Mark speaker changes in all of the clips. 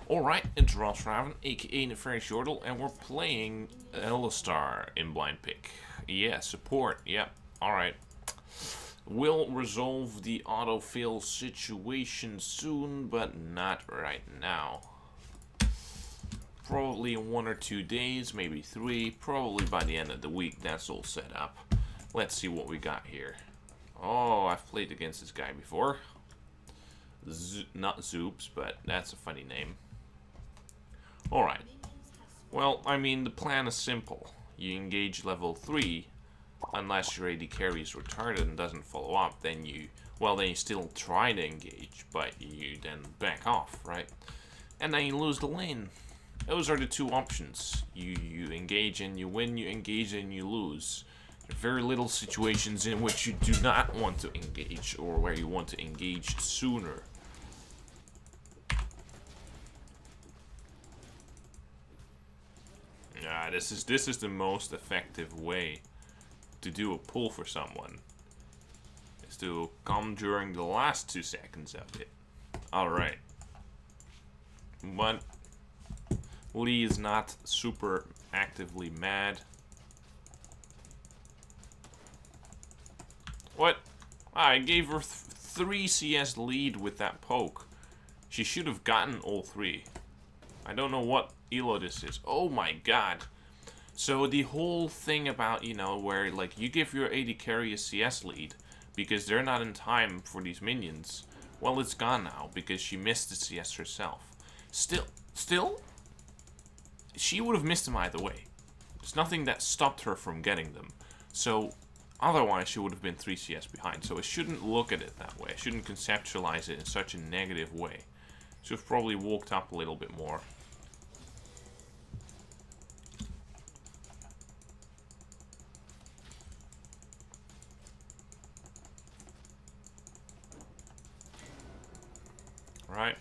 Speaker 1: Alright, it's Ross Raven, aka Nefarious Yordle, and we're playing Alistar in Blind Pick. Yeah, support, yep, alright. We'll resolve the autofill situation soon, but not right now. Probably in 1 or 2 days, maybe 3, probably by the end of the week, that's all set up. Let's see what we got here. Oh, I've played against this guy before. Not Zoops, but that's a funny name. Alright. Well, I mean, the plan is simple. You engage level 3, unless your AD carry is retarded and doesn't follow up, then you still try to engage, but you then back off, right? And then you lose the lane. Those are the two options. You engage and you win, you engage and you lose. There are very little situations in which you do not want to engage, or where you want to engage sooner. This is the most effective way to do a pull for someone. Is to come during the last 2 seconds of it. Alright. But Lee is not super actively mad. What? I gave her 3 CS lead with that poke. She should have gotten all 3. I don't know what elo this is. Oh my god. So the whole thing about, you know, where like you give your AD carry a CS lead because they're not in time for these minions, well, it's gone now because she missed the CS herself. Still, she would have missed them either way. There's nothing that stopped her from getting them. So otherwise she would have been 3 CS behind. So I shouldn't look at it that way. I shouldn't conceptualize it in such a negative way. Should have probably walked up a little bit more. Right.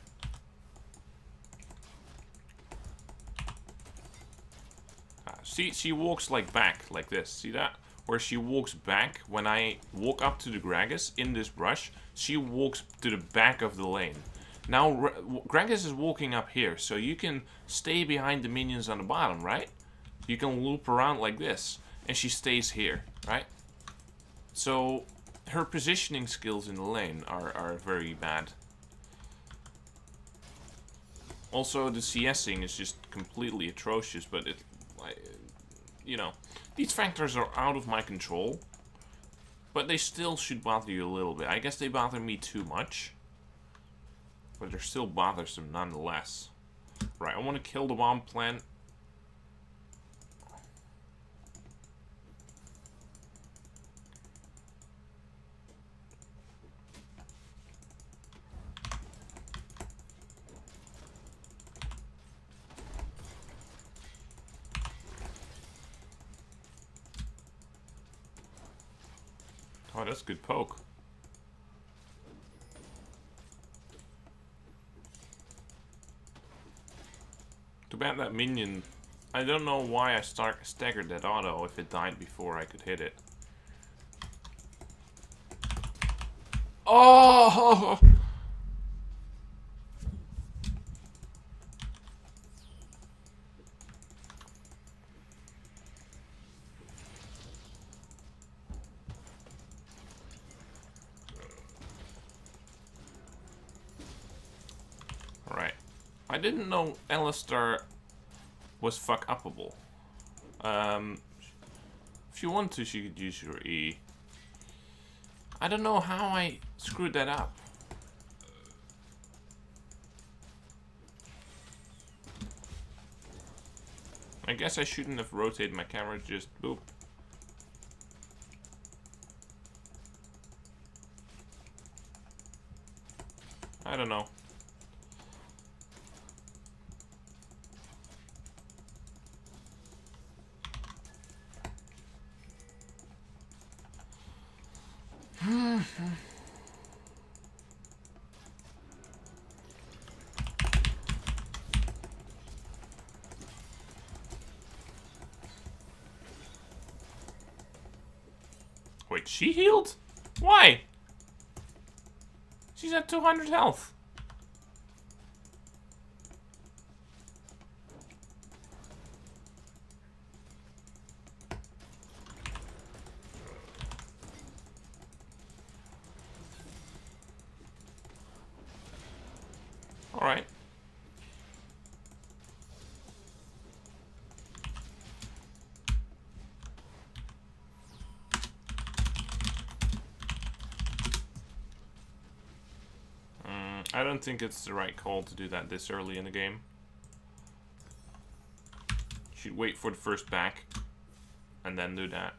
Speaker 1: See, she walks like back, like this. See that? Where she walks back, when I walk up to the Gragas in this brush, she walks to the back of the lane. Now, Gragas is walking up here, so you can stay behind the minions on the bottom, right? You can loop around like this, and she stays here, right? So, her positioning skills in the lane are very bad. Also, the CSing is just completely atrocious, but you know, these factors are out of my control, but they still should bother you a little bit. I guess they bother me too much, but they're still bothersome nonetheless. Right, I want to kill the bomb plant. Oh, that's a good poke. Too bad that minion... I don't know why I staggered that auto if it died before I could hit it. Oh! Alright. I didn't know Alistar was fuck-upable. If you want to, you could use your E. I don't know how I screwed that up. I guess I shouldn't have rotated my camera, just boop. I don't know. Wait, she healed? Why? She's at 200 health. Alright. I don't think it's the right call to do that this early in the game. Should wait for the first back and then do that.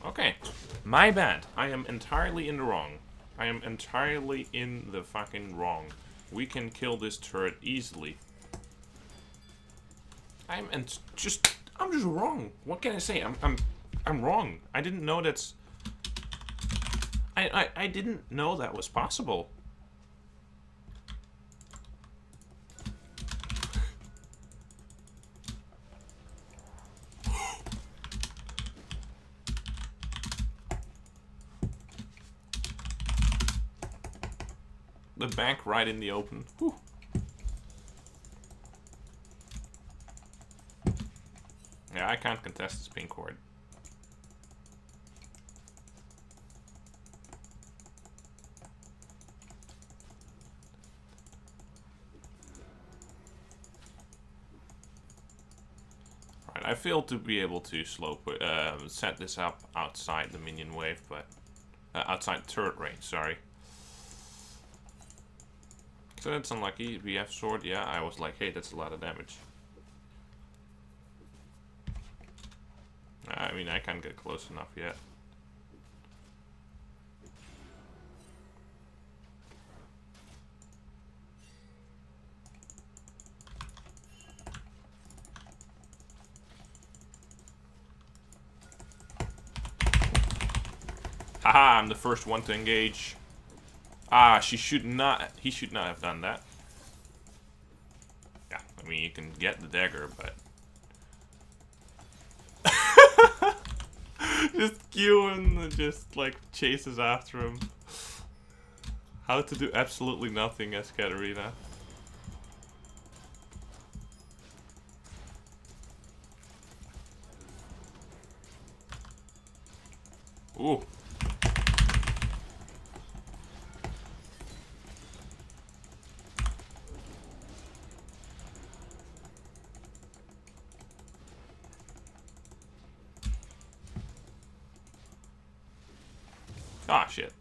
Speaker 1: Okay, my bad. I am entirely in the wrong. I am entirely in the fucking wrong. We can kill this turret easily. I'm just wrong. What can I say? I'm wrong. I didn't know that's. I didn't know that was possible. The bank right in the open. Whew. Yeah, I can't contest this pink ward. Right, I failed to be able to set this up outside the minion wave, but outside turret range. Sorry. So that's unlucky. BF sword, yeah, I was like, hey, that's a lot of damage. I mean, I can't get close enough yet. Haha, I'm the first one to engage. Ah, he should not have done that. Yeah, I mean, you can get the dagger, but... just queuing and just, like, chases after him. How to do absolutely nothing as Katarina. Ooh. Ah, shit.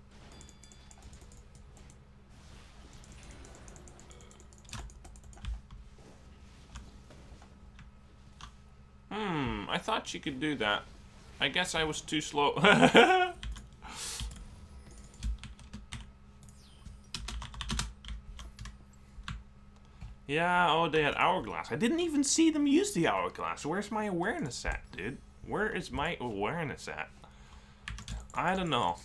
Speaker 1: I thought she could do that. I guess I was too slow. Yeah, oh, they had hourglass. I didn't even see them use the hourglass. Where's my awareness at, dude? Where is my awareness at? I don't know.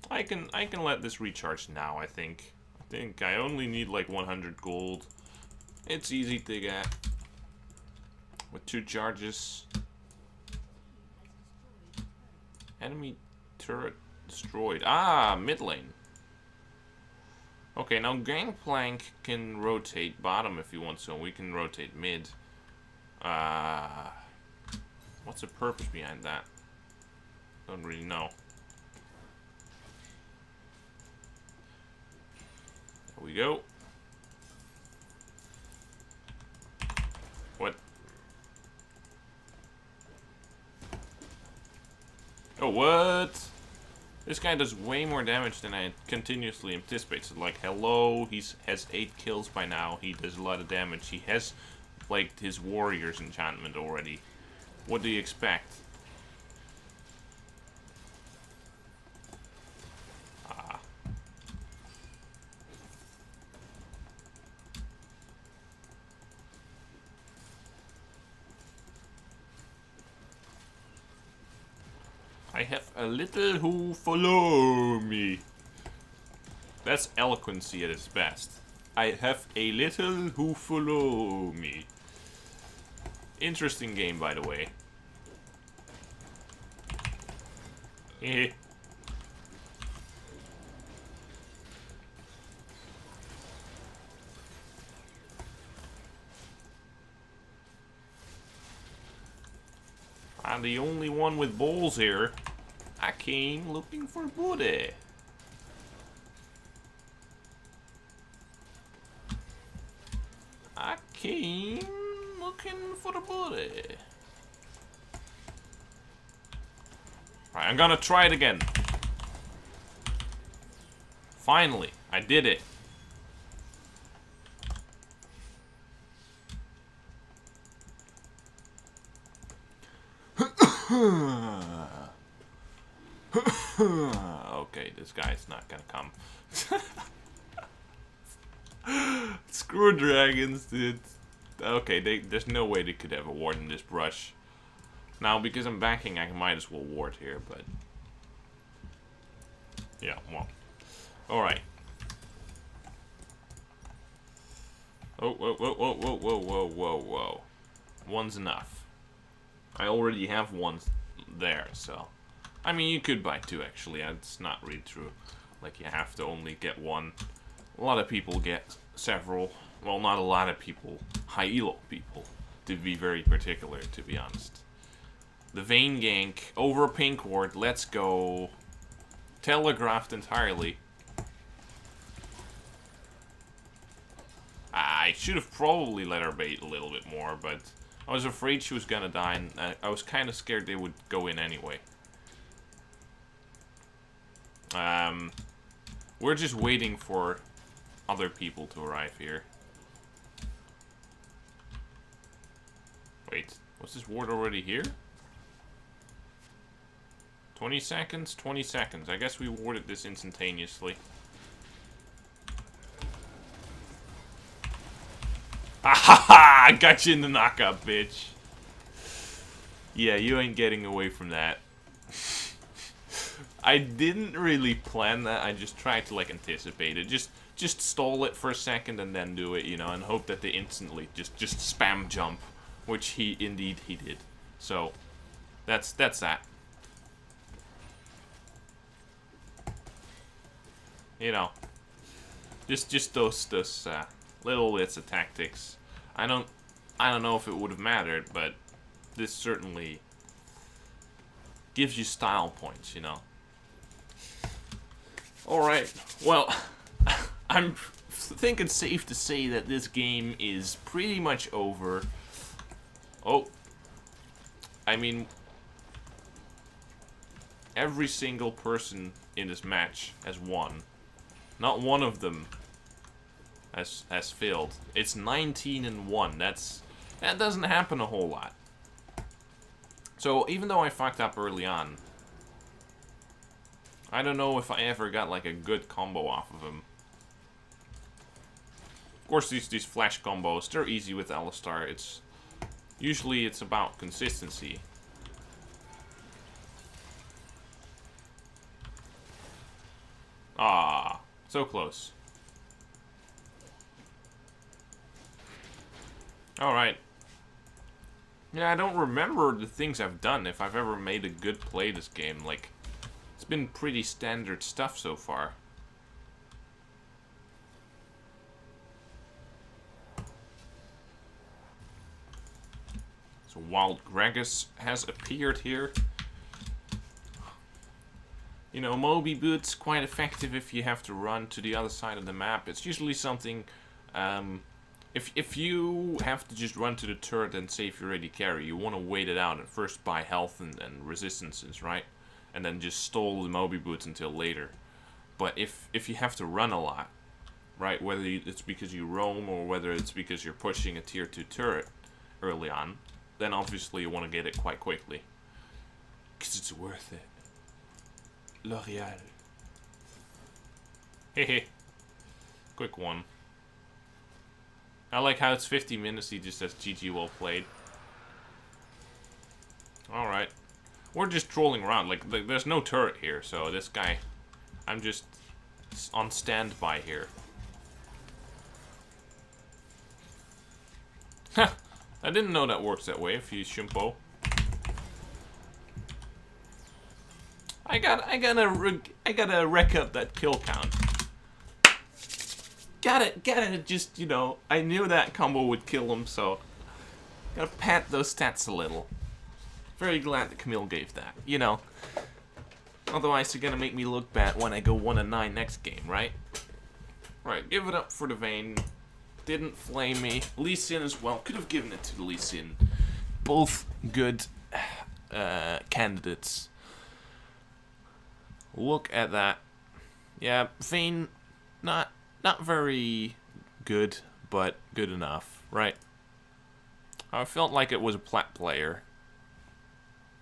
Speaker 1: I can let this recharge now, I think. I only need like 100 gold. It's easy to get. With 2 charges. Enemy turret destroyed. Ah, mid lane. Okay, now Gangplank can rotate bottom if you want, so we can rotate mid. What's the purpose behind that? Don't really know. There we go. What? Oh, what? This guy does way more damage than I continuously anticipated. Like, hello, he has 8 kills by now. He does a lot of damage. He has, like, his warrior's enchantment already. What do you expect? Ah. I have a little who follow me. That's eloquency at its best. I have a little who follow me. Interesting game, by the way. Heh. I'm the only one with balls here. I came looking for booty. I came looking for the booty. Alright, I'm gonna try it again. Finally, I did it. Okay, this guy's not gonna come. Screw dragons, dude. Okay, there's no way they could have a ward in this brush. Now, because I'm backing, I might as well ward here, but... yeah, well. Alright. Oh, whoa, whoa, whoa, whoa, whoa, whoa, whoa, whoa. One's enough. I already have one there, so... I mean, you could buy two, actually. It's not really true. Like, you have to only get one. A lot of people get several. Well, not a lot of people. High elo people. To be very particular, to be honest. The Vayne gank over a pink ward. Let's go. Telegraphed entirely. I should have probably let her bait a little bit more, but I was afraid she was gonna die, and I was kind of scared they would go in anyway. We're just waiting for other people to arrive here. Wait, was this ward already here? 20 seconds? 20 seconds. I guess we warded this instantaneously. Ah, I got you in the knockup, bitch. Yeah, you ain't getting away from that. I didn't really plan that. I just tried to, like, anticipate it. Just stall it for a second and then do it, you know, and hope that they instantly just spam jump, which he did. So that's that. You know, just those little bits of tactics. I don't know if it would have mattered, but this certainly gives you style points, you know. Alright, well, I think it's safe to say that this game is pretty much over. Oh, I mean, every single person in this match has won. Not one of them has failed. It's 19-1. That doesn't happen a whole lot. So even though I fucked up early on, I don't know if I ever got like a good combo off of him. Of course, these flash combos, they're easy with Alistar. Usually it's about consistency. Ah, so close. Alright. Yeah, I don't remember the things I've done, if I've ever made a good play this game. Like, it's been pretty standard stuff so far. So Wild Gragas has appeared here. You know, Moby Boots, quite effective if you have to run to the other side of the map. It's usually something, if you have to just run to the turret and save your AD carry, you want to wait it out and first buy health and resistances, right? And then just stall the Moby Boots until later. But if you have to run a lot, right, whether it's because you roam or whether it's because you're pushing a tier 2 turret early on, then obviously you want to get it quite quickly. Because it's worth it. L'Oreal. Hehe. Quick one. I like how it's 50 minutes, he just says GG well played. Alright. We're just trolling around, like, there's no turret here, so this guy... I'm just on standby here. Huh! I didn't know that works that way if you shimpo. I gotta wreck up that kill count. Gotta just, you know, I knew that combo would kill him, so gotta pat those stats a little. Very glad that Camille gave that, you know. Otherwise, you're gonna make me look bad when I go 1-9 next game, right? Right, give it up for the Vayne. Didn't flame me. Lee Sin as well. Could have given it to the Lee Sin. Both good candidates. Look at that. Yeah, Vayne, not very good, but good enough, right? I felt like it was a plat player.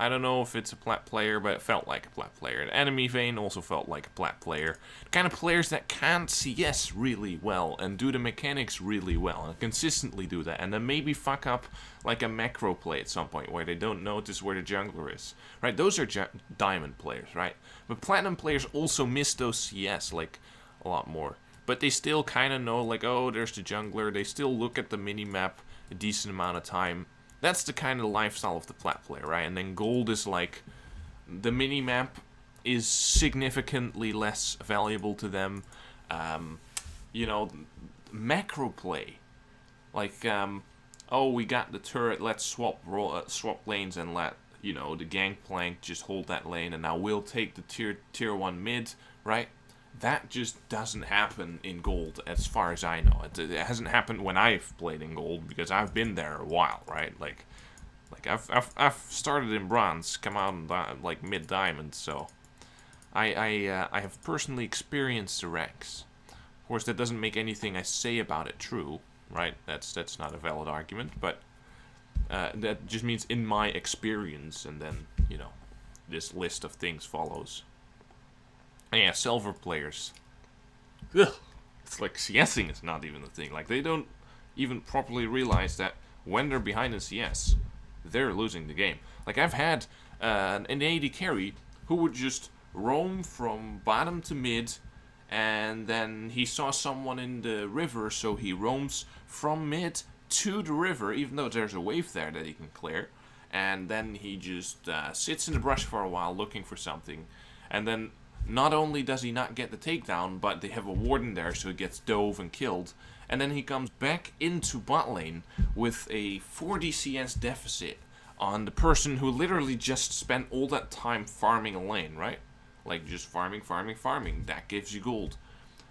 Speaker 1: I don't know if it's a plat player, but it felt like a plat player. The enemy Vayne also felt like a plat player. The kind of players that can't CS really well and do the mechanics really well and consistently do that, and then maybe fuck up like a macro play at some point where they don't notice where the jungler is. Right? Those are diamond players, right? But platinum players also miss those CS like a lot more. But they still kind of know like, oh, there's the jungler. They still look at the minimap a decent amount of time. That's the kind of lifestyle of the plat player, right? And then gold is like, the minimap is significantly less valuable to them. You know, macro play. Like, oh, we got the turret, let's swap lanes and let, you know, the gangplank just hold that lane, and now we'll take the tier 1 mid, right? That just doesn't happen in gold, as far as I know. It hasn't happened when I've played in gold, because I've been there a while, right? Like I've started in bronze, come out in like mid diamond, so I have personally experienced the ranks. Of course, that doesn't make anything I say about it true, right? That's not a valid argument, but that just means in my experience, and then, you know, this list of things follows. And yeah, silver players. Ugh. It's like CSing is not even a thing. Like, they don't even properly realize that when they're behind in CS, they're losing the game. Like, I've had an AD carry who would just roam from bottom to mid, and then he saw someone in the river, so he roams from mid to the river, even though there's a wave there that he can clear. And then he just sits in the brush for a while looking for something, and then not only does he not get the takedown, but they have a warden there, so he gets dove and killed. And then he comes back into bot lane with a 40 CS deficit on the person who literally just spent all that time farming a lane, right? Like, just farming. That gives you gold.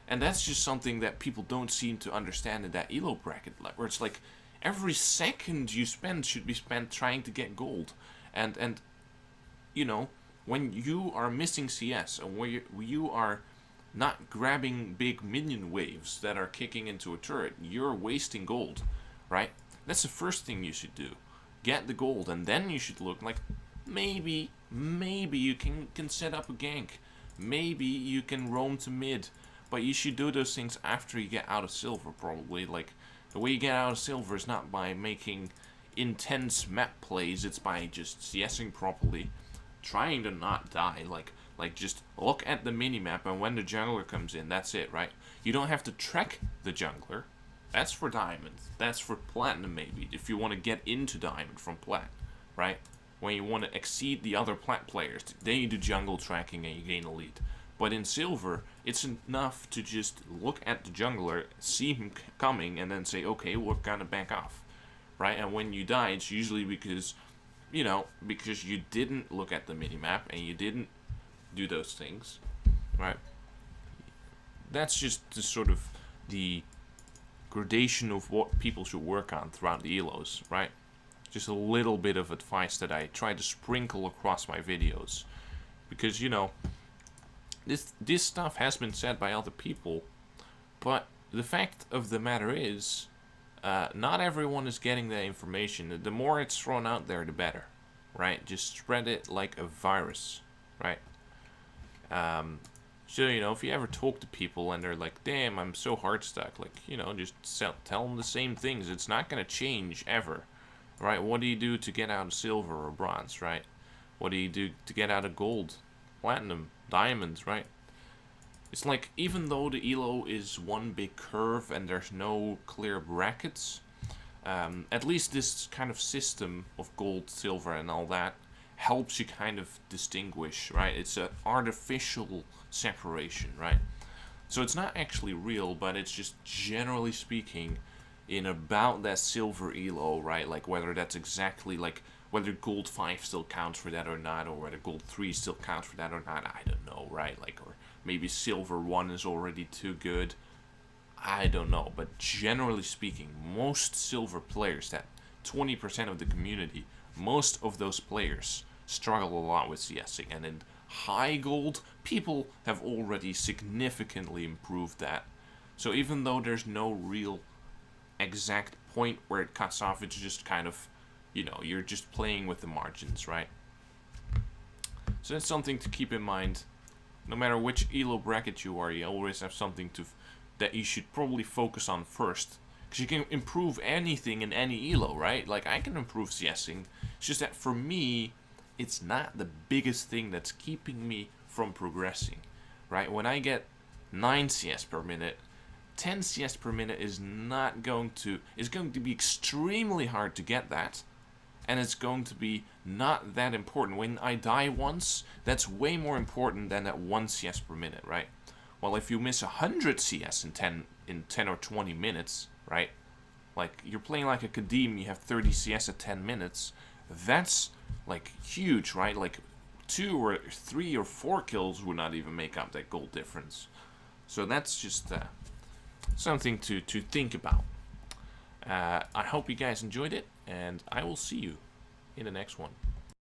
Speaker 1: And that's just something that people don't seem to understand in that elo bracket, where it's like, every second you spend should be spent trying to get gold. And you know, when you are missing CS, and where you are not grabbing big minion waves that are kicking into a turret, you're wasting gold, right? That's the first thing you should do. Get the gold, and then you should look like, maybe you can set up a gank. Maybe you can roam to mid. But you should do those things after you get out of silver, probably. Like, the way you get out of silver is not by making intense map plays, it's by just CSing properly. Trying to not die, like just look at the minimap, and when the jungler comes in, that's it, right? You don't have to track the jungler. That's for diamond. That's for platinum, maybe, if you want to get into diamond from plat, right? When you want to exceed the other plat players, then you do jungle tracking and you gain a lead. But in silver, it's enough to just look at the jungler, see him coming, and then say, okay, we're gonna back off, right? And when you die, it's usually because, you know, because you didn't look at the minimap and you didn't do those things, right? That's just the sort of the gradation of what people should work on throughout the elos, right? Just a little bit of advice that I try to sprinkle across my videos, because, you know, this stuff has been said by other people, but the fact of the matter is, not everyone is getting that information. The more it's thrown out there, the better, right? Just spread it like a virus, right? So, you know, if you ever talk to people and they're like, damn, I'm so hard stuck, like, you know, just tell them the same things. It's not going to change ever, right? What do you do to get out of silver or bronze, right? What do you do to get out of gold, platinum, diamonds, right? It's like, even though the elo is one big curve and there's no clear brackets, at least this kind of system of gold, silver, and all that helps you kind of distinguish, right? It's an artificial separation, right? So it's not actually real, but it's just generally speaking in about that silver elo, right? Like, whether that's exactly like Whether gold 5 still counts for that or not, or whether gold 3 still counts for that or not, I don't know, right? Like, or maybe silver 1 is already too good. I don't know, but generally speaking, most silver players, that 20% of the community, most of those players struggle a lot with CSing, and in high gold, people have already significantly improved that. So even though there's no real exact point where it cuts off, it's just kind of, you know, you're just playing with the margins, right? So that's something to keep in mind. No matter which ELO bracket you are, you always have something that you should probably focus on first. Because you can improve anything in any ELO, right? Like, I can improve CSing. It's just that for me, it's not the biggest thing that's keeping me from progressing, right? When I get 9 CS per minute, 10 CS per minute is not going to... It's going to be extremely hard to get that. And it's going to be not that important. When I die once, that's way more important than that 1 CS per minute, right? Well, if you miss 100 CS in 10 or 20 minutes, right? Like, you're playing like a Kadim, you have 30 CS at 10 minutes. That's, like, huge, right? Like, 2 or 3 or 4 kills would not even make up that gold difference. So that's just something to think about. I hope you guys enjoyed it, and I will see you in the next one.